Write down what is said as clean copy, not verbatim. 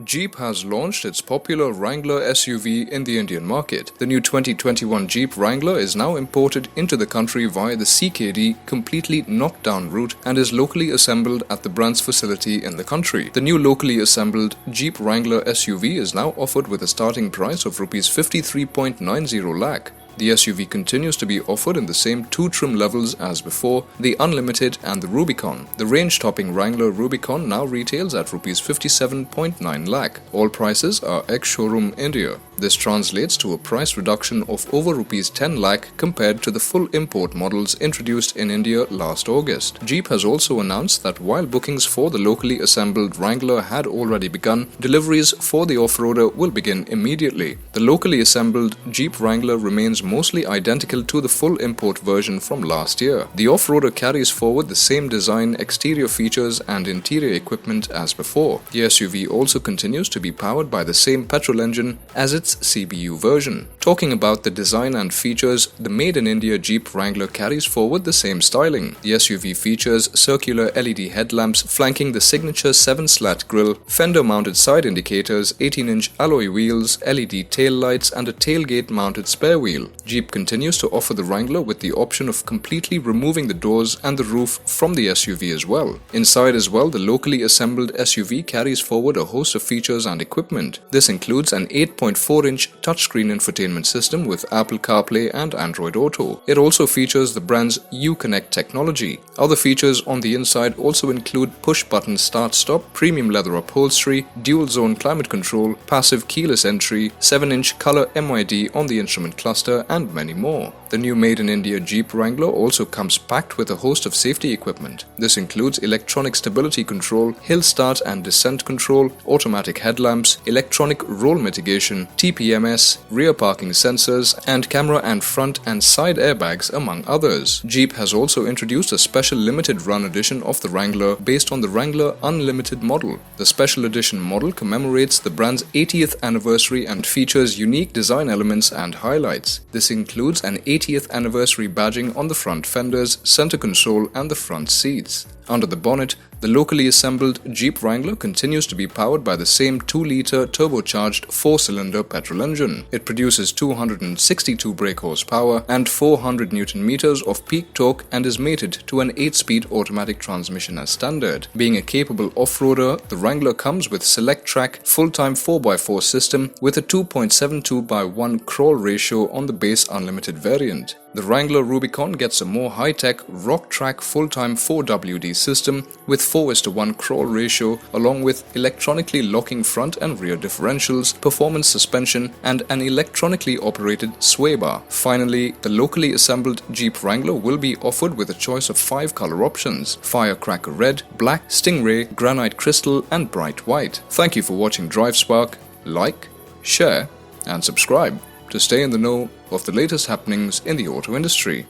Jeep has launched its popular Wrangler SUV in the Indian market. The new 2021 Jeep Wrangler is now imported into the country via the CKD completely knocked-down route and is locally assembled at the brand's facility in the country. The new locally assembled Jeep Wrangler SUV is now offered with a starting price of Rs 53.90 lakh. The SUV continues to be offered in the same two trim levels as before, the Unlimited and the Rubicon. The range-topping Wrangler Rubicon now retails at Rs 57.9 lakh. All prices are ex-showroom India. This translates to a price reduction of over Rs 10 lakh compared to the full import models introduced in India last August. Jeep has also announced that while bookings for the locally assembled Wrangler had already begun, deliveries for the off-roader will begin immediately. The locally assembled Jeep Wrangler remains mostly identical to the full import version from last year. The off-roader carries forward the same design, exterior features and interior equipment as before. The SUV also continues to be powered by the same petrol engine as its CBU version. Talking about the design and features, the made-in-India Jeep Wrangler carries forward the same styling. The SUV features circular LED headlamps flanking the signature 7-slat grille, fender-mounted side indicators, 18-inch alloy wheels, LED tail lights and a tailgate-mounted spare wheel. Jeep continues to offer the Wrangler with the option of completely removing the doors and the roof from the SUV as well. Inside as well, the locally assembled SUV carries forward a host of features and equipment. This includes an 8.4-inch touchscreen infotainment system with Apple CarPlay and Android Auto. It also features the brand's Uconnect technology. Other features on the inside also include push-button start-stop, premium leather upholstery, dual-zone climate control, passive keyless entry, 7-inch color MID on the instrument cluster, and many more. The new made-in-India Jeep Wrangler also comes packed with a host of safety equipment. This includes electronic stability control, hill start and descent control, automatic headlamps, electronic roll mitigation, TPMS, rear parking sensors, and camera and front and side airbags, among others. Jeep has also introduced a special limited run edition of the Wrangler based on the Wrangler Unlimited model. The special edition model commemorates the brand's 80th anniversary and features unique design elements and highlights. This includes an 80th anniversary badging on the front fenders, center console and the front seats. Under the bonnet, the locally assembled Jeep Wrangler continues to be powered by the same 2-liter turbocharged 4-cylinder petrol engine. It produces 262 brake horsepower and 400 Nm of peak torque and is mated to an 8-speed automatic transmission as standard. Being a capable off-roader, the Wrangler comes with Select Track full-time 4x4 system with a 2.72:1 crawl ratio on the base Unlimited variant. The Wrangler Rubicon gets a more high-tech Rock Track full-time 4WD system with 4:1 crawl ratio along with electronically locking front and rear differentials, performance suspension and an electronically operated sway bar. Finally, the locally assembled Jeep Wrangler will be offered with a choice of 5 color options: Firecracker Red, Black, Stingray, Granite Crystal and Bright White. Thank you for watching DriveSpark. Like, share and subscribe to stay in the know of the latest happenings in the auto industry.